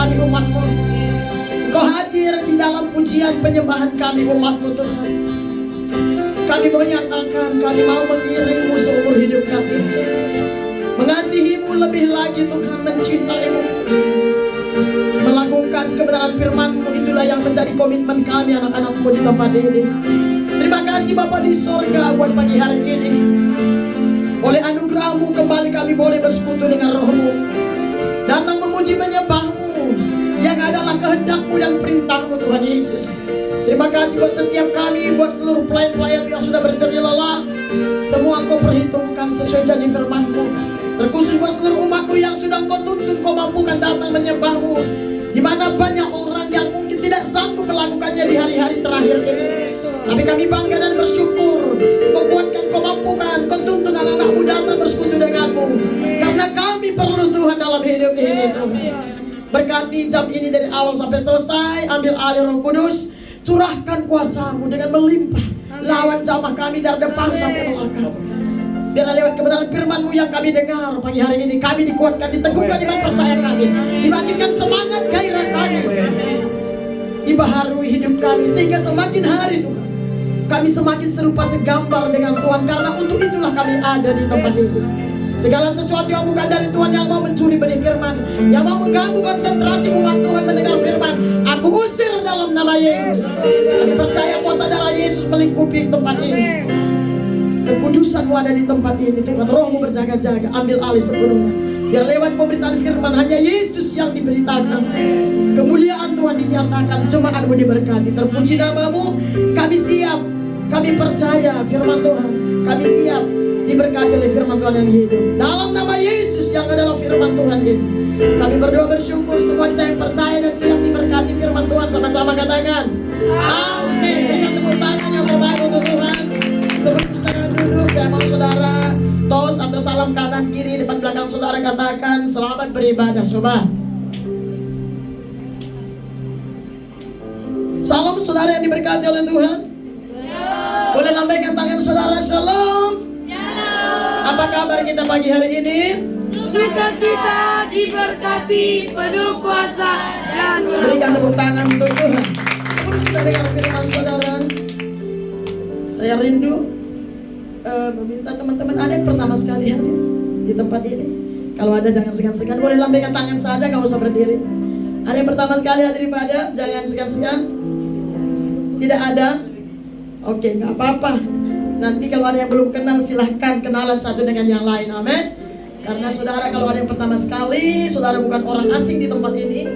kami umat-Mu. Engkau hadir di dalam pujian penyembahan kami umat-Mu Tuhan. Kami mau nyatakan, kami mau mengiring-Mu seumur hidup kami, mengasihi-Mu lebih lagi Tuhan, mencintai-Mu, melakukan kebenaran firman-Mu. Itulah yang menjadi komitmen kami anak-anak-Mu di tempat ini. Terima kasih Bapa di sorga buat pagi hari ini. Oleh anugerah-Mu kembali kami boleh bersekutu dengan Roh-Mu, datang memuji menyembah-Mu yang adalah kehendak-Mu dan perintah-Mu Tuhan Yesus. Terima kasih buat setiap kami, buat seluruh pelayan-pelayan yang sudah berjerih lelah. Semua Engkau perhitungkan sesuai janji firman-Mu. Terkhusus buat seluruh umat-Mu yang sudah Engkau tuntun, Engkau mampukan datang menyembah-Mu, di mana banyak orang yang mungkin tidak sanggup melakukannya di hari-hari terakhir ini. Tapi kami bangga dan bersyukur, Kau kuatkan, Kau mampukan, Kau tuntun anak-anak-Mu datang bersekutu dengan-Mu. Karena kami perlu Tuhan dalam hidup ini Tuhan. Berkati jam ini dari awal sampai selesai. Ambil alih Roh Kudus, curahkan kuasa-Mu dengan melimpah. Lawat jamaah kami dari depan sampai belakang. Biar lewat kebenaran firman-Mu yang kami dengar pagi hari ini, kami dikuatkan, diteguhkan iman percaya kami, dibangkitkan semangat gairah kami, dibaharui hidup kami, sehingga semakin hari Tuhan kami semakin serupa segambar dengan Tuhan. Karena untuk itulah kami ada di tempat ini. Segala sesuatu yang bukan dari Tuhan, yang mau mencuri benih firman, yang mau mengganggu konsentrasi umat Tuhan mendengar firman, aku usir dalam nama Yesus. Kami percaya kuasa darah Yesus melingkupi tempat ini. Kekudusan-Mu ada di tempat ini Tuhan. Roh-Mu berjaga-jaga, ambil alih sepenuhnya. Biar lewat pemberitaan firman hanya Yesus yang diberitakan, kemuliaan Tuhan dinyatakan, jemaat-Mu diberkati. Terpuji nama-Mu. Kami siap, kami percaya firman Tuhan. Kami siap diberkati oleh firman Tuhan yang hidup. Dalam nama Yesus yang adalah firman Tuhan ini, kami berdoa bersyukur. Semua kita yang percaya dan siap diberkati firman Tuhan, sama-sama katakan amin. Berikan tepuk tangan yang terbaik untuk Tuhan. Sebelum saudara duduk, saya mau saudara tos atau salam kanan kiri depan belakang saudara, katakan selamat beribadah sobat. Salam saudara yang diberkati oleh Tuhan. Boleh lambaikan tangan saudara, shalom. Apa kabar kita pagi hari ini? Sukacita, diberkati, penuh kuasa dan Berikan tepuk tangan untuk Tuhan. Sebelum kita dengar firman saudara, saya rindu meminta teman-teman ada yang pertama sekali hadir di tempat ini. Kalau ada jangan segan-segan, boleh lambaikan tangan saja, nggak usah berdiri. Ada yang pertama sekali hadir ibadah, jangan segan-segan. Tidak ada? Oke, nggak apa-apa. Nanti kalau ada yang belum kenal, silahkan kenalan satu dengan yang lain. Amin. Karena saudara, kalau ada yang pertama sekali, saudara bukan orang asing di tempat ini,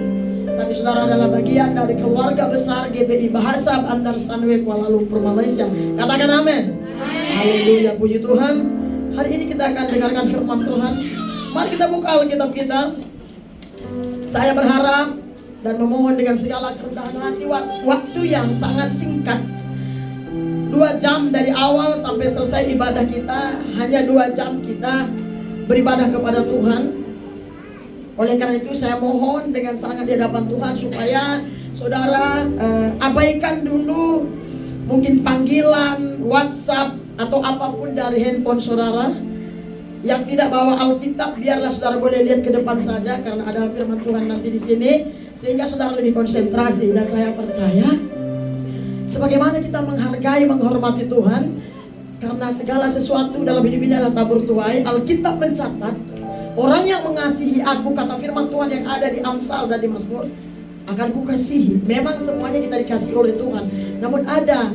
tapi saudara adalah bagian dari keluarga besar GBI Bahasa Bandar Sanwe Kuala Lumpur Malaysia. Katakan amin. Haleluya, puji Tuhan. Hari ini kita akan dengarkan firman Tuhan. Mari kita buka Alkitab kita. Saya berharap dan memohon dengan segala kerendahan hati, waktu yang sangat singkat, 2 jam dari awal sampai selesai ibadah kita, hanya 2 jam kita beribadah kepada Tuhan. Oleh karena itu saya mohon dengan sangat di hadapan Tuhan supaya saudara abaikan dulu mungkin panggilan, WhatsApp atau apapun dari handphone saudara. Yang tidak bawa Alkitab, biarlah saudara boleh lihat ke depan saja, karena ada firman Tuhan nanti di sini, sehingga saudara lebih konsentrasi. Dan saya percaya sebagaimana kita menghargai, menghormati Tuhan, karena segala sesuatu dalam hidup ini adalah tabur tuai. Alkitab mencatat, orang yang mengasihi aku, kata firman Tuhan yang ada di Amsal dan di Mazmur, akan kukasihi. Memang semuanya kita dikasihi oleh Tuhan, namun ada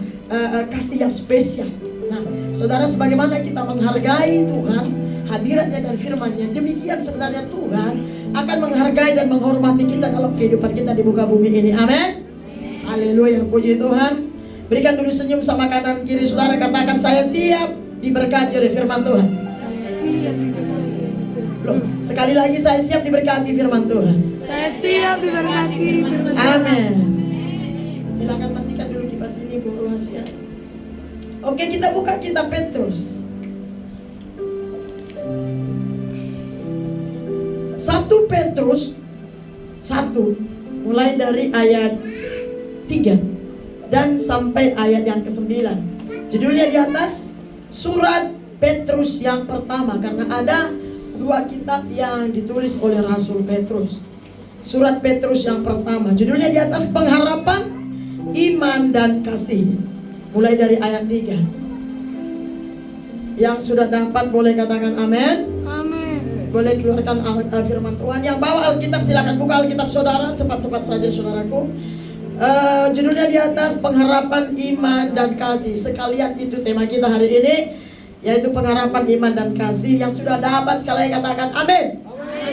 kasih yang spesial. Nah, saudara, sebagaimana kita menghargai Tuhan, hadiratnya dan firman-Nya, demikian sebenarnya Tuhan akan menghargai dan menghormati kita dalam kehidupan kita di muka bumi ini. Amin. Haleluya, puji Tuhan. Berikan dulu senyum sama kanan kiri saudara, katakan saya siap diberkati oleh firman Tuhan. Loh, sekali lagi saya siap diberkati firman Tuhan. Saya siap diberkati firman Tuhan. Amin. Silakan matikan dulu kipas ini, Bu Rahasia. Oke, kita buka kitab Petrus. 1 Petrus 1 mulai dari ayat 3 dan sampai ayat yang ke-9. Judulnya di atas, surat Petrus yang pertama, karena ada 2 kitab yang ditulis oleh Rasul Petrus. Surat Petrus yang pertama, judulnya di atas pengharapan, iman dan kasih. Mulai dari ayat 3. Yang sudah dapat boleh katakan amin. Amin. Boleh keluarkan firman Tuhan. Yang bawa Alkitab silakan buka Alkitab saudara, cepat-cepat saja saudaraku. Judulnya di atas pengharapan, iman dan kasih. Sekalian itu tema kita hari ini, yaitu pengharapan, iman dan kasih. Yang sudah dapat sekalian katakan amin.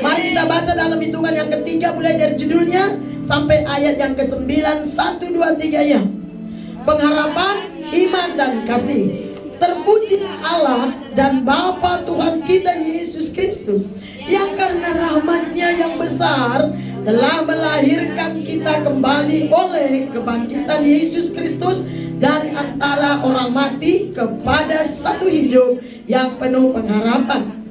Mari kita baca dalam hitungan yang ketiga, mulai dari judulnya sampai ayat yang ke-9. 1, 2, 3 ya. Pengharapan, iman dan kasih. Terpuji Allah dan Bapa Tuhan kita Yesus Kristus, yang karena rahmat-Nya yang besar telah melahirkan kita kembali oleh kebangkitan Yesus Kristus dari antara orang mati kepada satu hidup yang penuh pengharapan,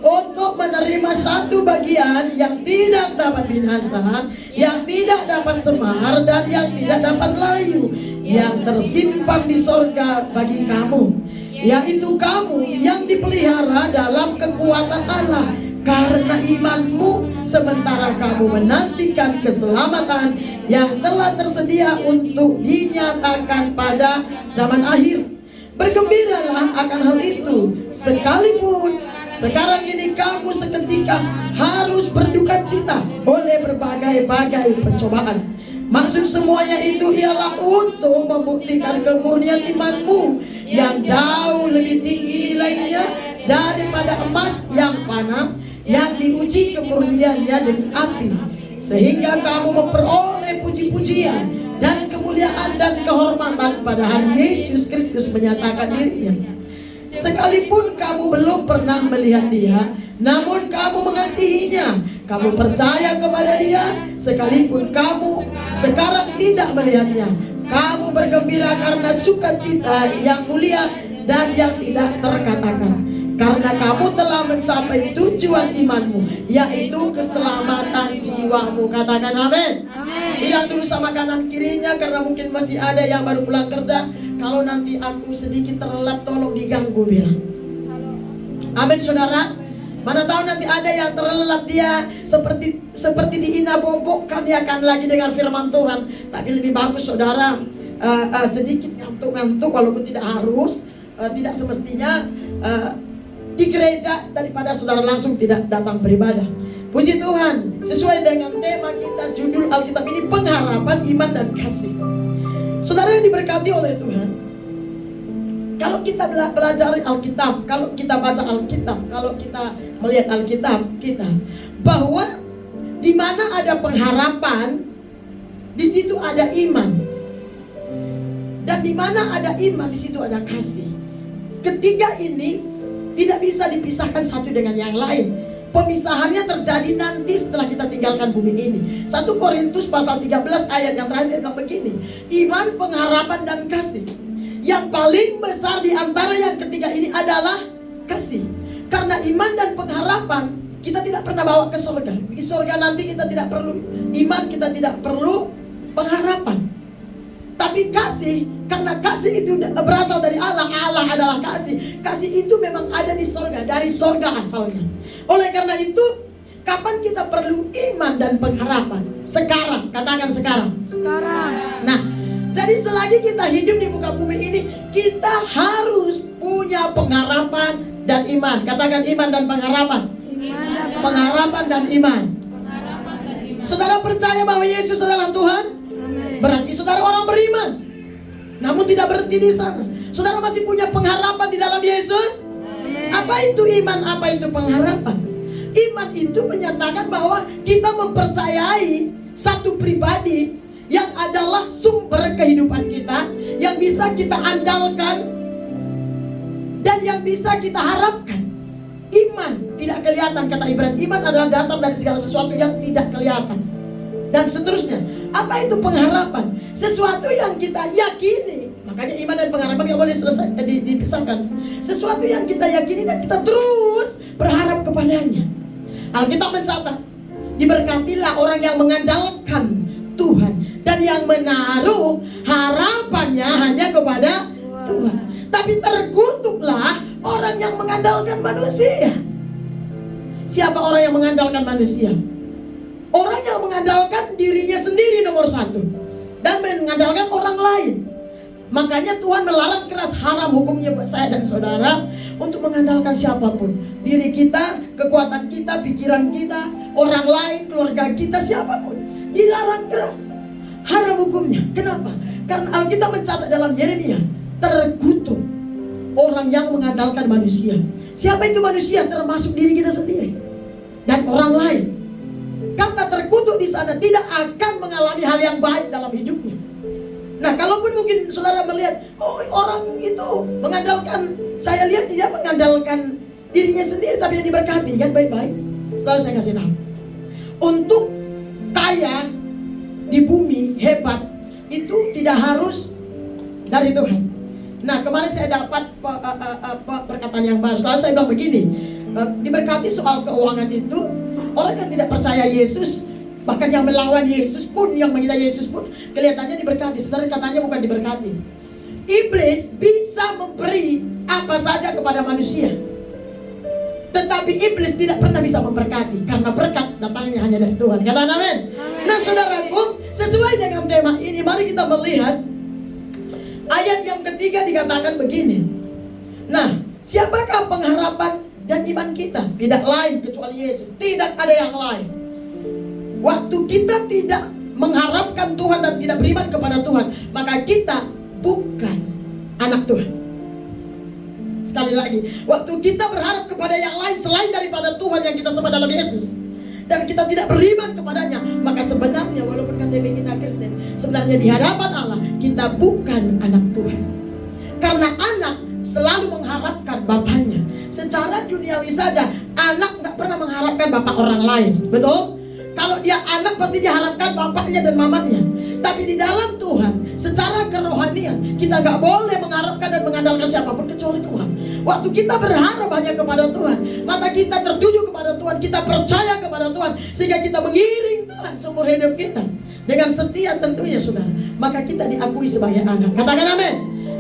untuk menerima satu bagian yang tidak dapat binasa, yang tidak dapat cemar, dan yang tidak dapat layu, yang tersimpan di sorga bagi kamu, yaitu kamu yang dipelihara dalam kekuatan Allah karena imanmu, sementara kamu menantikan keselamatan yang telah tersedia untuk dinyatakan pada zaman akhir. Bergembiralah akan hal itu, sekalipun sekarang ini kamu seketika harus berduka cita oleh berbagai-bagai pencobaan. Maksud semuanya itu ialah untuk membuktikan kemurnian imanmu yang jauh lebih tinggi nilainya daripada emas yang fana, yang diuji kemurniannya dengan api, sehingga kamu memperoleh puji-pujian dan kemuliaan dan kehormatan pada hari Yesus Kristus menyatakan dirinya. Sekalipun kamu belum pernah melihat Dia, namun kamu mengasihinya, kamu percaya kepada Dia. Sekalipun kamu sekarang tidak melihatnya, kamu bergembira karena sukacita yang mulia dan yang tidak terkatakan, karena kamu telah mencapai tujuan imanmu, yaitu keselamatan jiwamu. Katakan amin. Bilang dulu sama kanan kirinya, karena mungkin masih ada yang baru pulang kerja. Kalau nanti aku sedikit terlelap, tolong diganggu, bilang amin saudara. Mana tahu nanti ada yang terlelap, dia seperti diinabobokkan, ya kan, lagi dengar firman Tuhan. Tapi lebih bagus saudara sedikit ngantuk-ngantuk, walaupun tidak harus, tidak semestinya di gereja, daripada saudara langsung tidak datang beribadah. Puji Tuhan, sesuai dengan tema kita, judul Alkitab ini pengharapan, iman dan kasih. Saudara yang diberkati oleh Tuhan, kalau kita belajar Alkitab, kalau kita baca Alkitab, kalau kita melihat Alkitab kita, bahwa di mana ada pengharapan, di situ ada iman, dan di mana ada iman, di situ ada kasih. Ketiga ini tidak bisa dipisahkan satu dengan yang lain. Pemisahannya terjadi nanti setelah kita tinggalkan bumi ini. 1 Korintus pasal 13 ayat yang terakhir bilang begini, iman, pengharapan dan kasih. Yang paling besar di antara yang ketiga ini adalah kasih. Karena iman dan pengharapan kita tidak pernah bawa ke surga. Di surga nanti kita tidak perlu iman, kita tidak perlu pengharapan. Tapi kasih, karena kasih itu berasal dari Allah, Allah adalah kasih. Kasih itu memang ada di surga, dari surga asalnya. Oleh karena itu, kapan kita perlu iman dan pengharapan? Sekarang, katakan sekarang. Sekarang. Nah, jadi selagi kita hidup di muka bumi ini, kita harus punya pengharapan dan iman. Katakan iman dan pengharapan. Pengharapan dan iman. Saudara percaya bahwa Yesus adalah Tuhan? Berarti saudara orang beriman. Namun tidak berhenti di sana. Saudara masih punya pengharapan di dalam Yesus? Apa itu iman? Apa itu pengharapan? Iman itu menyatakan bahwa kita mempercayai satu pribadi yang adalah sumber kehidupan kita, yang bisa kita andalkan dan yang bisa kita harapkan. Iman tidak kelihatan, kata Ibrani. Iman adalah dasar dari segala sesuatu yang tidak kelihatan, dan seterusnya. Apa itu pengharapan? Sesuatu yang kita yakini. Makanya iman dan pengharapan gak boleh dipisahkan. Sesuatu yang kita yakini dan kita terus berharap kepadanya. Alkitab mencatat, diberkatilah orang yang mengandalkan Tuhan dan yang menaruh harapannya hanya kepada Tuhan. Tapi terkutuklah orang yang mengandalkan manusia. Siapa orang yang mengandalkan manusia? Orang yang mengandalkan dirinya sendiri nomor satu dan mengandalkan orang lain. Makanya Tuhan melarang keras, haram hukumnya buat saya dan saudara untuk mengandalkan siapapun. Diri kita, kekuatan kita, pikiran kita, orang lain, keluarga kita, siapapun. Dilarang keras, haram hukumnya. Kenapa? Karena Alkitab mencatat dalam Yeremia, terkutuk orang yang mengandalkan manusia. Siapa itu manusia? Termasuk diri kita sendiri dan orang lain. Kata terkutuk di sana tidak akan mengalami hal yang baik dalam hidupnya. Nah, kalaupun mungkin saudara melihat, oh orang itu mengandalkan, saya lihat dia mengandalkan dirinya sendiri, tapi dia diberkati, kan baik-baik. Selalu saya kasih tahu, untuk kaya di bumi hebat itu tidak harus dari Tuhan. Nah, kemarin saya dapat perkataan yang baru. Selalu saya bilang begini, diberkati soal keuangan itu, orang yang tidak percaya Yesus, bahkan yang melawan Yesus pun, yang menghina Yesus pun, kelihatannya diberkati. Sebenarnya katanya bukan diberkati. Iblis bisa memberi apa saja kepada manusia, tetapi iblis tidak pernah bisa memberkati, karena berkat datangnya hanya dari Tuhan. Katakan amin. Nah, saudaraku, sesuai dengan tema ini, mari kita melihat ayat yang ketiga. Dikatakan begini. Nah, siapakah pengharapan dan iman kita? Tidak lain kecuali Yesus. Tidak ada yang lain. Waktu kita tidak mengharapkan Tuhan dan tidak beriman kepada Tuhan, maka kita bukan anak Tuhan. Sekali lagi, waktu kita berharap kepada yang lain selain daripada Tuhan yang kita sembah dalam Yesus, dan kita tidak beriman kepadanya, maka sebenarnya walaupun KTP kita Kristen, sebenarnya di hadapan Allah kita bukan anak Tuhan. Karena anak selalu mengharapkan bapaknya. Secara duniawi saja, anak nggak pernah mengharapkan bapak orang lain, betul? Kalau dia anak pasti diharapkan bapaknya dan mamanya. Tapi di dalam Tuhan, secara kerohanian, kita gak boleh mengharapkan dan mengandalkan siapapun kecuali Tuhan. Waktu kita berharap hanya kepada Tuhan, mata kita tertuju kepada Tuhan, kita percaya kepada Tuhan, sehingga kita mengiring Tuhan seumur hidup kita dengan setia tentunya, saudara. Maka kita diakui sebagai anak. Katakan amin.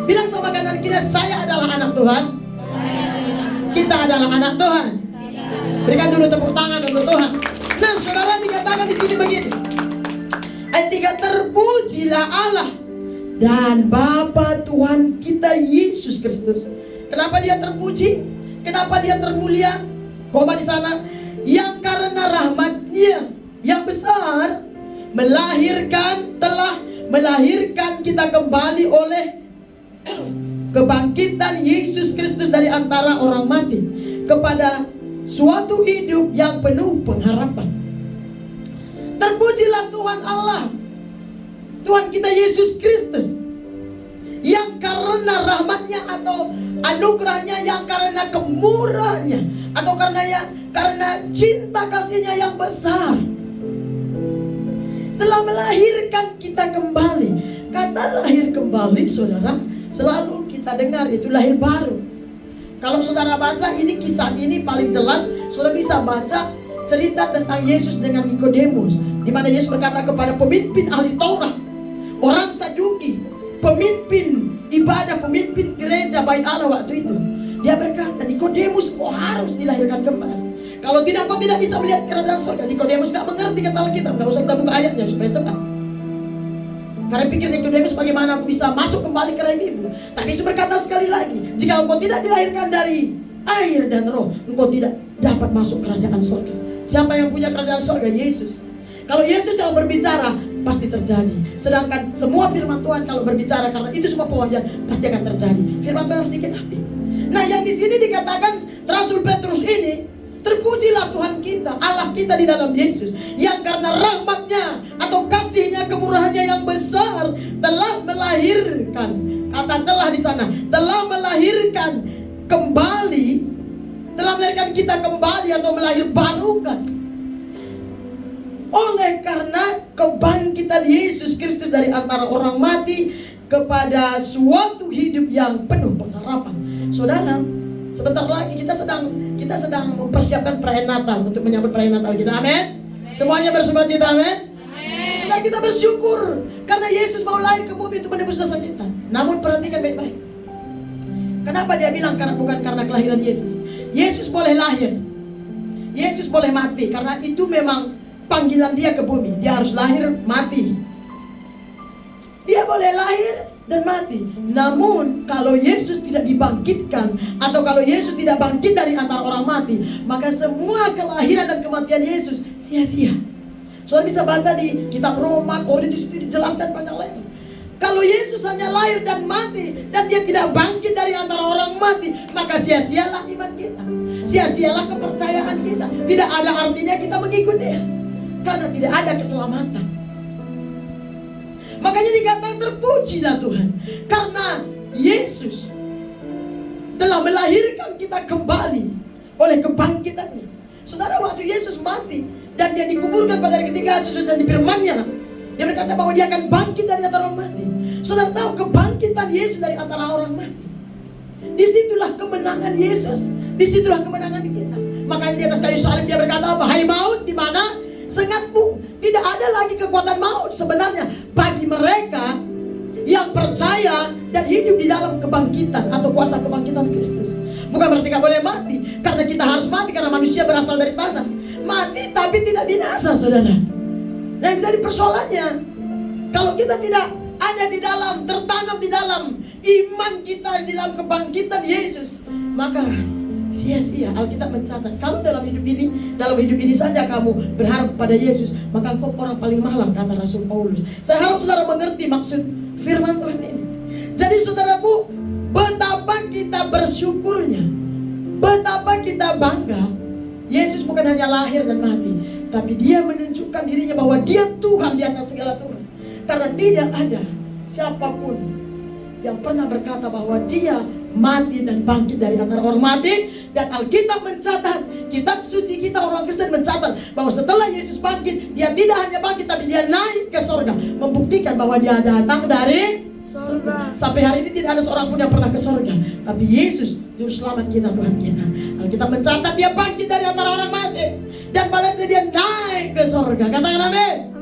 Bilang sama kanan kiri, saya adalah anak Tuhan. Kita adalah anak Tuhan. Berikan dulu tepuk tangan untuk Tuhan. Nah, saudara, dikatakan di sini begini. Ayat 3, terpujilah Allah dan Bapa Tuhan kita Yesus Kristus. Kenapa dia terpuji? Kenapa dia termulia? Koma di sana. Yang karena rahmat-Nya yang besar telah melahirkan kita kembali oleh kebangkitan Yesus Kristus dari antara orang mati kepada suatu hidup yang penuh pengharapan. Terpujilah Tuhan Allah, Tuhan kita Yesus Kristus, yang karena rahmatnya atau anugerahnya, yang karena kemurahannya, atau karena cinta kasihnya yang besar, telah melahirkan kita kembali. Kata lahir kembali, saudara, selalu kita dengar itu lahir baru. Kalau saudara baca ini, kisah ini paling jelas, saudara bisa baca cerita tentang Yesus dengan Nikodemus, di mana Yesus berkata kepada pemimpin ahli Taurat, orang Saduki, pemimpin ibadah, pemimpin gereja bait Allah waktu itu. Dia berkata, Nikodemus, kau harus dilahirkan kembali. Kalau tidak, kau tidak bisa melihat kerajaan surga. Nikodemus gak mengerti kata Alkitab. Gak usah kita buka ayatnya supaya cepat. Karena pikir Nikodemus, bagaimana aku bisa masuk kembali ke rahim ibu? Tapi Yesus berkata sekali lagi, jika engkau tidak dilahirkan dari air dan roh, engkau tidak dapat masuk kerajaan surga. Siapa yang punya kerajaan surga? Yesus. Kalau Yesus yang berbicara, pasti terjadi. Sedangkan semua firman Tuhan kalau berbicara, karena itu semua pewahyan, pasti akan terjadi. Firman Tuhan harus diketahui. Nah, yang di sini dikatakan Rasul Petrus ini, terpujilah Tuhan kita, Allah kita di dalam Yesus, yang karena rahmatnya atau kasihnya, kemurahannya yang besar, telah melahirkan. Kata telah di sana, telah melahirkan kembali, telah melahirkan kita kembali atau melahir barukan. Oleh karena kebangkitan Yesus Kristus dari antara orang mati kepada suatu hidup yang penuh pengharapan. Saudara, sebentar lagi kita sedang mempersiapkan perayaan Natal, untuk menyambut perayaan Natal kita. Amin. Semuanya bersukacita. Amin. Saudara, kita bersyukur karena Yesus mau lahir ke bumi untuk menebus dosa kita. Namun perhatikan baik-baik. Kenapa dia bilang bukan karena kelahiran Yesus? Yesus boleh lahir, Yesus boleh mati, karena itu memang panggilan dia ke bumi. Dia harus lahir, mati. Dia boleh lahir dan mati. Namun kalau Yesus tidak dibangkitkan, atau kalau Yesus tidak bangkit dari antara orang mati, maka semua kelahiran dan kematian Yesus sia-sia. Saudara bisa baca di kitab Roma, Korintus itu dijelaskan panjang lebar. Kalau Yesus hanya lahir dan mati, dan dia tidak bangkit dari antara orang mati, maka sia-sialah iman kita, sia-sialah kepercayaan kita. Tidak ada artinya kita mengikut dia, karena tidak ada keselamatan. Makanya dikatakan terpujilah Tuhan, karena Yesus telah melahirkan kita kembali oleh kebangkitannya. Saudara, waktu Yesus mati dan dia dikuburkan pada hari ketiga sesuai janji firman-Nya, dia berkata bahwa dia akan bangkit dari antara orang mati. Saudara tahu kebangkitan Yesus dari antara orang mati, disitulah kemenangan Yesus, disitulah kemenangan kita. Makanya di atas kayu salib dia berkata apa? Hai maut, di mana sengatmu? Tidak ada lagi kekuatan maut sebenarnya bagi mereka yang percaya dan hidup di dalam kebangkitan atau kuasa kebangkitan Kristus. Bukan berarti gak boleh mati, karena kita harus mati karena manusia berasal dari tanah. Mati tapi tidak binasa, saudara. Nah, yang jadi persoalannya, kalau kita tidak ada di dalam, tertanam di dalam iman kita, di dalam kebangkitan Yesus, maka sia-sia. Alkitab mencatat, kalau dalam hidup ini saja kamu berharap pada Yesus, maka engkau orang paling malang, kata Rasul Paulus. Saya harap saudara mengerti maksud firman Tuhan ini. Jadi saudaraku, betapa kita bersyukurnya, betapa kita bangga. Yesus bukan hanya lahir dan mati, tapi dia menunjukkan dirinya bahwa dia Tuhan di atas segala Tuhan. Karena tidak ada siapapun yang pernah berkata bahwa dia mati dan bangkit dari antara orang mati. Dan Alkitab mencatat, kitab suci kita orang Kristen mencatat bahwa setelah Yesus bangkit, dia tidak hanya bangkit tapi dia naik ke sorga, membuktikan bahwa dia datang dari surga. Sampai hari ini tidak ada seorang pun yang pernah ke sorga, tapi Yesus juru selamat kita, Tuhan kita. Alkitab mencatat dia bangkit dari antara orang mati, dan pada itu dia naik ke sorga. Katakan amin.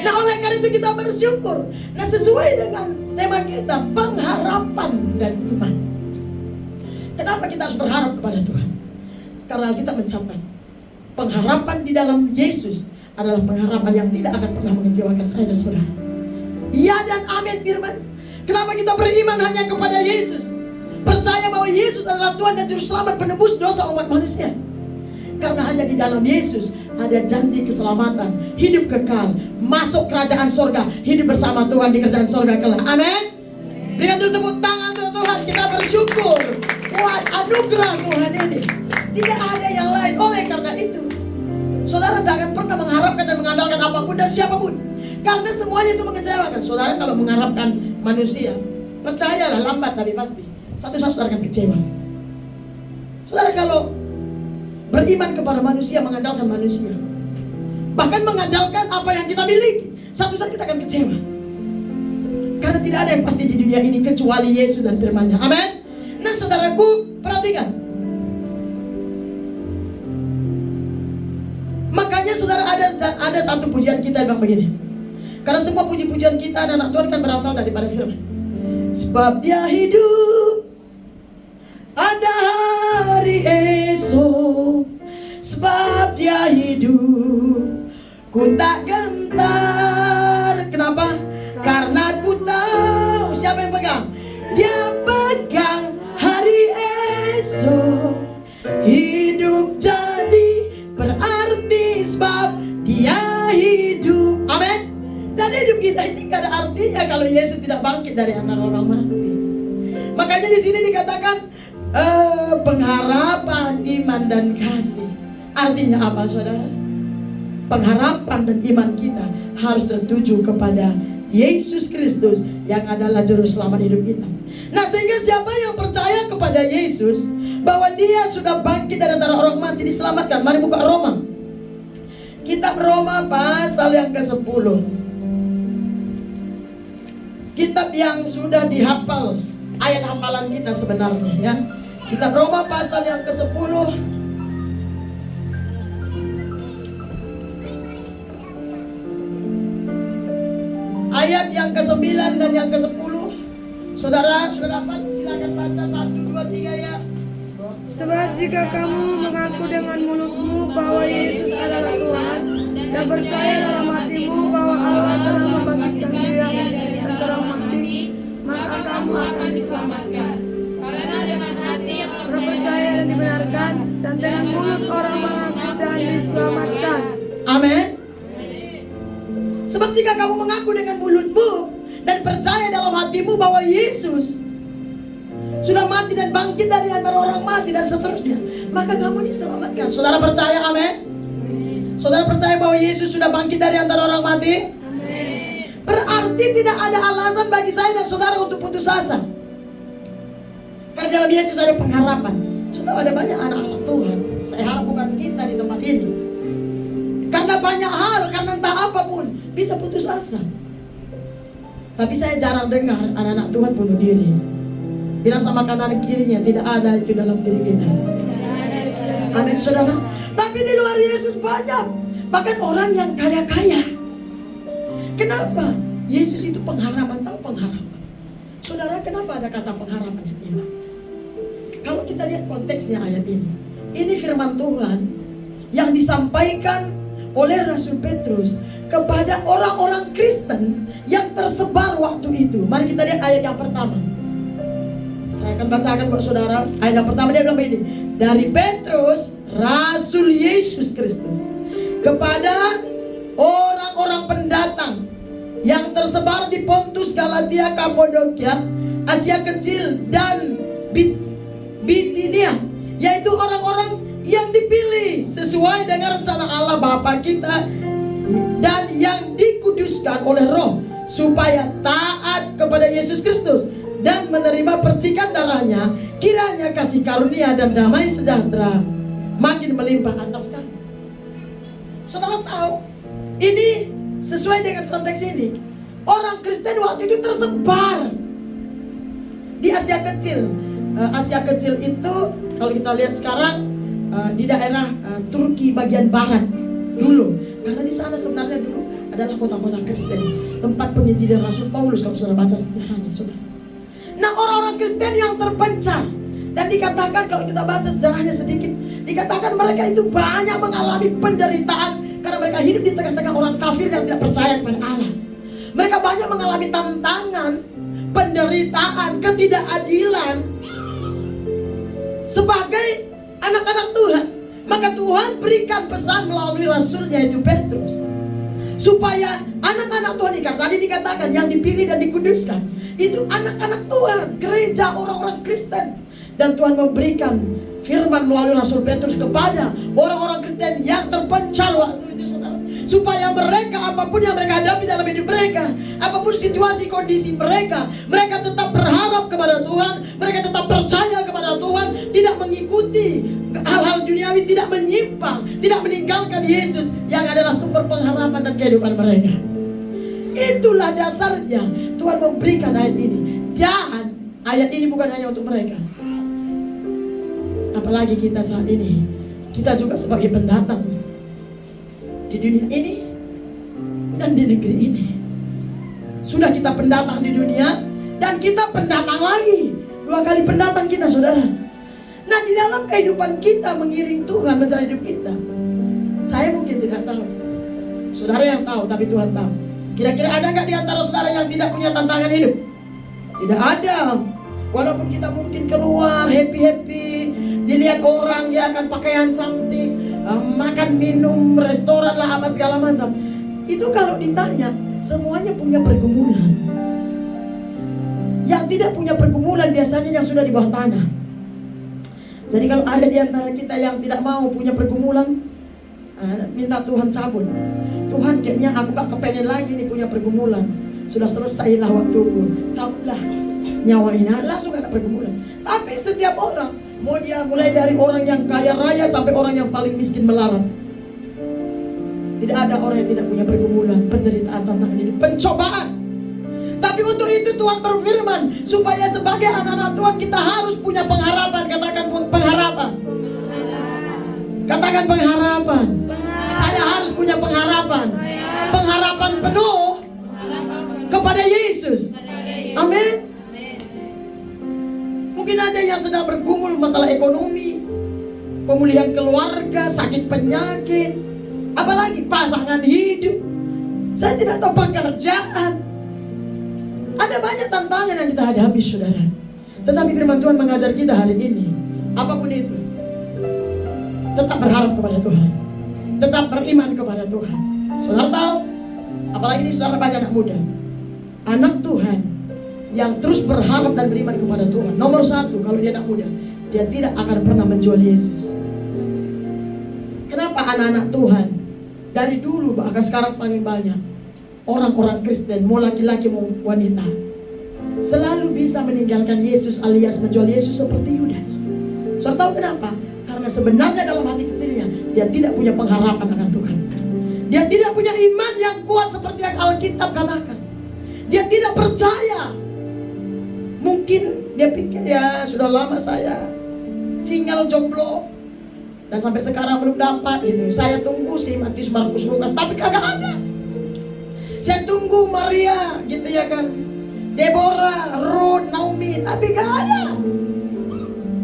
Nah, oleh karena itu kita bersyukur. Nah, sesuai dengan tema kita, pengharapan dan iman. Kenapa kita harus berharap kepada Tuhan? Karena kita mencatat pengharapan di dalam Yesus adalah pengharapan yang tidak akan pernah mengecewakan saya dan saudara. Iya dan amin firman. Kenapa kita beriman hanya kepada Yesus? Percaya bahwa Yesus adalah Tuhan dan Juru Selamat penebus dosa umat manusia. Karena hanya di dalam Yesus ada janji keselamatan, hidup kekal, masuk kerajaan sorga, hidup bersama Tuhan di kerajaan sorga kelak. Amin. Berikan dulu tepuk tangan untuk Tuhan. Kita bersyukur buat anugerah Tuhan ini. Tidak ada yang lain. Oleh karena itu, saudara jangan pernah mengharapkan dan mengandalkan apapun dan siapapun, karena semuanya itu mengecewakan. Saudara kalau mengharapkan manusia, percayalah lambat tapi pasti satu saat saudara akan kecewa. Saudara kalau beriman kepada manusia, mengandalkan manusia, bahkan mengandalkan apa yang kita miliki, satu saat kita akan kecewa. Karena tidak ada yang pasti di dunia ini kecuali Yesus dan firman-Nya. Amin. Nah, saudaraku, perhatikan. Makanya saudara ada satu pujian kita yang begini. Karena semua puji-pujian kita anak Tuhan kan berasal daripada firman. Sebab dia hidup, ada hari esok. Sebab dia hidup, ku tak gentar. Kenapa? Karena ku tahu siapa yang pegang. Dia pegang hari esok. Hidup jadi berarti sebab dia hidup. Amin. Jadi hidup kita ini gak ada artinya kalau Yesus tidak bangkit dari antara orang mati. Makanya di sini dikatakan pengharapan, iman dan kasih. Artinya apa, saudara? Pengharapan dan iman kita harus tertuju kepada Yesus Kristus yang adalah juru selamat hidup kita. Nah, sehingga siapa yang percaya kepada Yesus bahwa dia sudah bangkit dari antara orang mati, diselamatkan. Mari buka Roma. Kitab Roma pasal yang ke-10. Kitab yang sudah dihafal, ayat hafalan kita sebenarnya ya. Kitab Roma pasal yang ke-10. Ayat yang ke-9 dan yang ke-10. Saudara sudah dapat? Silakan baca 1, 2, 3 ya. Sebab jika kamu mengaku dengan mulutmu bahwa Yesus adalah Tuhan dan percaya dalam hatimu bahwa Allah telah membangkitkan dia dari antara mati, maka kamu akan diselamatkan. Orang percaya dan dibenarkan, dan dengan mulut orang mengaku dan diselamatkan. Amin. Sebab jika kamu mengaku dengan mulutmu dan percaya dalam hatimu bahwa Yesus sudah mati dan bangkit dari antara orang mati dan seterusnya, maka kamu diselamatkan. Saudara percaya? Amin. Saudara percaya bahwa Yesus sudah bangkit dari antara orang mati? Amin. Berarti tidak ada alasan bagi saya dan saudara untuk putus asa. Karena dalam Yesus ada pengharapan. Saudara, ada banyak anak-anak Tuhan, saya harap bukan kita di tempat ini, karena banyak hal, karena entah apapun, bisa putus asa. Tapi saya jarang dengar anak-anak Tuhan bunuh diri. Bilang sama kanan kirinya, tidak ada itu dalam diri kita. Amin, saudara. Tapi di luar Yesus banyak, bahkan orang yang kaya-kaya. Kenapa? Yesus itu pengharapan. Tahu pengharapan? Saudara, kenapa ada kata pengharapan yang iman? Kalau kita lihat konteksnya ayat ini firman Tuhan yang disampaikan oleh Rasul Petrus kepada orang-orang Kristen yang tersebar waktu itu. Mari kita lihat ayat yang pertama. Saya akan bacakan buat saudara. Ayat yang pertama dia bilang begini. Dari Petrus, Rasul Yesus Kristus, kepada orang-orang pendatang yang tersebar di Pontus, Galatia, Kapadokia, Asia Kecil, dan Bitinia, yaitu orang-orang yang dipilih sesuai dengan rencana Allah Bapa kita dan yang dikuduskan oleh Roh supaya taat kepada Yesus Kristus dan menerima percikan darahnya. Kiranya kasih karunia dan damai sejahtera makin melimpah atas kamu. Saudara tahu, ini sesuai dengan konteks ini. Orang Kristen waktu itu tersebar di Asia Kecil. Asia Kecil itu kalau kita lihat sekarang di daerah Turki bagian barat dulu. Karena di sana sebenarnya dulu adalah kota-kota Kristen, tempat penginjilan Rasul Paulus kalau saudara baca sejarahnya, saudara. Nah, orang-orang Kristen yang terpencar, dan dikatakan kalau kita baca sejarahnya sedikit, dikatakan mereka itu banyak mengalami penderitaan karena mereka hidup di tengah-tengah orang kafir yang tidak percaya kepada Allah. Mereka banyak mengalami tantangan, penderitaan, ketidakadilan sebagai anak-anak Tuhan. Maka Tuhan berikan pesan melalui rasulnya itu Petrus, supaya anak-anak Tuhan ini, tadi dikatakan yang dipilih dan dikuduskan, itu anak-anak Tuhan, gereja orang-orang Kristen. Dan Tuhan memberikan firman melalui Rasul Petrus kepada orang-orang Kristen yang terpencar waktu itu, saudara, supaya mereka, apapun yang mereka hadapi dalam hidup mereka, apapun situasi kondisi mereka, mereka tetap berharap kepada Tuhan, mereka tetap percaya kepada Tuhan, tidak mengikuti hal-hal duniawi, tidak menyimpang, tidak meninggalkan Yesus yang adalah sumber pengharapan dan kehidupan mereka. Itulah dasarnya Tuhan memberikan ayat ini. Dan ayat ini bukan hanya untuk mereka, apalagi kita saat ini, kita juga sebagai pendatang di dunia ini dan di negeri ini. Sudah kita pendatang di dunia dan kita pendatang lagi. 2 kali pendatang kita, saudara. Nah, di dalam kehidupan kita mengiring Tuhan mencari hidup kita, saya mungkin tidak tahu, saudara yang tahu, tapi Tuhan tahu. Kira-kira ada nggak di antara saudara yang tidak punya tantangan hidup? Tidak ada. Walaupun kita mungkin keluar happy-happy, dilihat orang dia akan pakaian cantik, makan minum, restoran lah apa segala macam. Itu kalau ditanya, semuanya punya pergumulan. Yang tidak punya pergumulan biasanya yang sudah di bawah tanah. Jadi kalau ada di antara kita yang tidak mau punya pergumulan, minta Tuhan cabut. Tuhan, kayaknya aku gak kepengen lagi nih punya pergumulan. Sudah selesailah waktuku, cabutlah nyawa ini, langsung gak ada pergumulan. Tapi setiap orang, mau dia mulai dari orang yang kaya raya sampai orang yang paling miskin melarat, tidak ada orang yang tidak punya pergumulan, penderitaan, tantangan hidup, pencobaan. Tapi untuk itu Tuhan berfirman, supaya sebagai anak-anak Tuhan kita harus punya pengharapan. Katakan pengharapan. Katakan pengharapan. Saya harus punya pengharapan. Pengharapan penuh kepada Yesus. Amin. Mungkin ada yang sedang bergumul masalah ekonomi, pemulihan keluarga, sakit penyakit, apa Apalagi pasangan hidup. Saya tidak tahu pekerjaan. Ada banyak tantangan yang kita hadapi, saudara. Tetapi firman Tuhan mengajar kita hari ini, apapun itu, tetap berharap kepada Tuhan, tetap beriman kepada Tuhan. Saudara tahu, apalagi ini saudara banyak anak muda, anak Tuhan yang terus berharap dan beriman kepada Tuhan. Nomor satu, kalau dia anak muda, dia tidak akan pernah menjual Yesus. Kenapa anak-anak Tuhan dari dulu bahkan sekarang paling banyak orang-orang Kristen, mau laki-laki mau wanita, selalu bisa meninggalkan Yesus alias menjual Yesus seperti Yudas. Saudara tahu kenapa? Karena sebenarnya dalam hati kecilnya dia tidak punya pengharapan akan Tuhan. Dia tidak punya iman yang kuat seperti yang Alkitab katakan. Dia tidak percaya. Mungkin dia pikir ya sudah lama saya single jomblo dan sampai sekarang belum dapat gitu. Saya tunggu sih Matius, Markus, Lukas, tapi kagak ada. Saya tunggu Maria gitu ya kan, Deborah, Ruth, Naomi, tapi gak ada.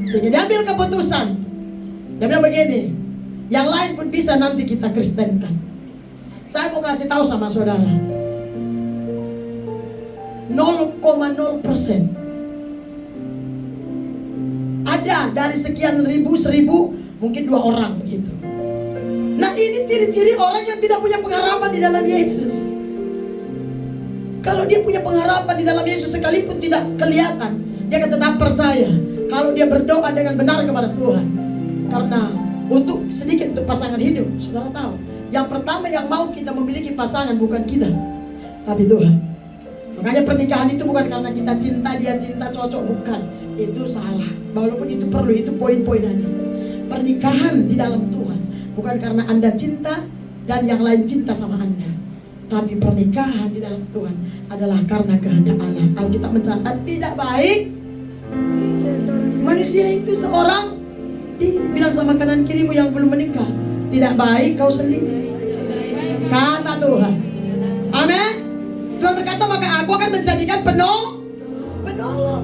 Sehingga dia ambil keputusan. Dia bilang begini, yang lain pun bisa nanti kita Kristenkan. Saya mau kasih tahu sama saudara, 0,0% ada dari sekian ribu, 1000 mungkin 2 orang begitu. Nah ini ciri-ciri orang yang tidak punya pengharapan di dalam Yesus. Kalau dia punya pengharapan di dalam Yesus sekalipun tidak kelihatan, dia akan tetap percaya. Kalau dia berdoa dengan benar kepada Tuhan. Karena untuk sedikit untuk pasangan hidup, saudara tahu, yang pertama yang mau kita memiliki pasangan bukan kita, tapi Tuhan. Makanya pernikahan itu bukan karena kita cinta, dia cinta, cocok, bukan. Itu salah. Walaupun itu perlu, itu poin-poin aja. Pernikahan di dalam Tuhan bukan karena Anda cinta dan yang lain cinta sama Anda, tapi pernikahan di dalam Tuhan adalah karena kehendak Allah. Alkitab mencatat tidak baik manusia itu seorang bilang sama kanan kirimu yang belum menikah, tidak baik kau sendiri, kata Tuhan. Amin. Tuhan berkata maka aku akan menjadikan penolong.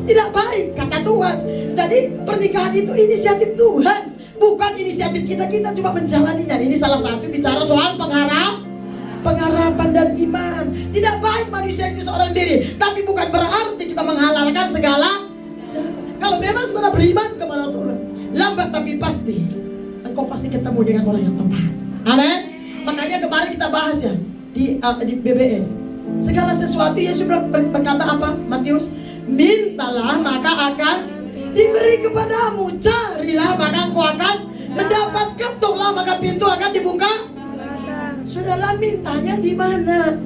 Tidak baik kata Tuhan. Jadi pernikahan itu inisiatif Tuhan, bukan inisiatif kita. Kita cuma menjalaninya. Ini salah satu bicara soal pengharapan dan iman. Tidak baik manusia itu seorang diri, tapi bukan berarti kita menghalalkan segala. Kalau memang saudara beriman kepada Tuhan, lambat tapi pasti engkau pasti ketemu dengan orang yang tepat. Amin. Makanya kemarin kita bahas ya di BBS, segala sesuatu Yesus berkata apa? Matius, mintalah maka akan diberi kepadamu, carilah maka engkau akan mendapat, ketuklah maka pintu akan dibuka. Saudara mintanya di mana?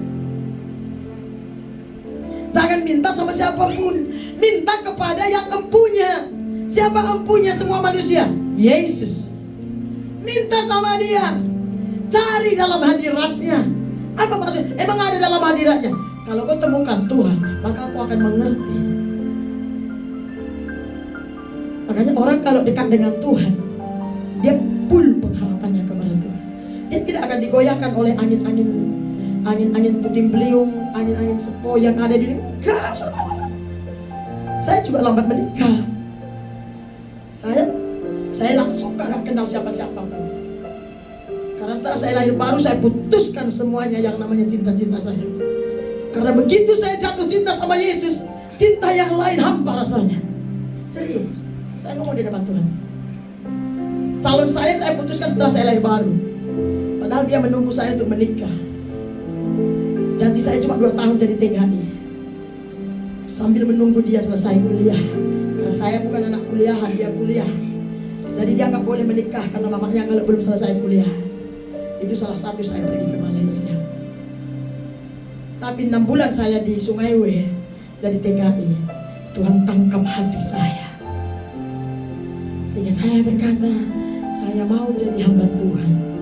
Jangan minta sama siapapun, minta kepada yang empunya. Siapa empunya semua manusia? Yesus. Minta sama dia, cari dalam hadiratnya. Apa maksudnya? Emang ada dalam hadiratnya? Kalau kau temukan Tuhan, maka kau akan mengerti. Makanya orang kalau dekat dengan Tuhan, dia full pengharapannya kepada Tuhan. Dia tidak akan digoyahkan oleh angin-angin puting beliung, angin-angin sepoi yang ada di dunia. Enggak, saudara. Saya juga lambat menikah. Saya langsung gak kenal siapa-siapa pun. Karena setelah saya lahir baru, saya putuskan semuanya yang namanya cinta-cinta saya. Karena begitu saya jatuh cinta sama Yesus, cinta yang lain hampa rasanya. Serius, saya ngomong di depan Tuhan. Calon saya putuskan setelah saya lahir baru. Padahal dia menunggu saya untuk menikah. Janji saya cuma 2 tahun jadi TKI, sambil menunggu dia selesai kuliah. Karena saya bukan anak kuliahan, dia kuliah. Jadi dia gak boleh menikah karena mamanya kalau belum selesai kuliah. Itu salah satu saya pergi ke Malaysia. Tapi 6 bulan saya di Sungai W jadi TKI, Tuhan tangkap hati saya. Sehingga saya berkata, saya mau jadi hamba Tuhan.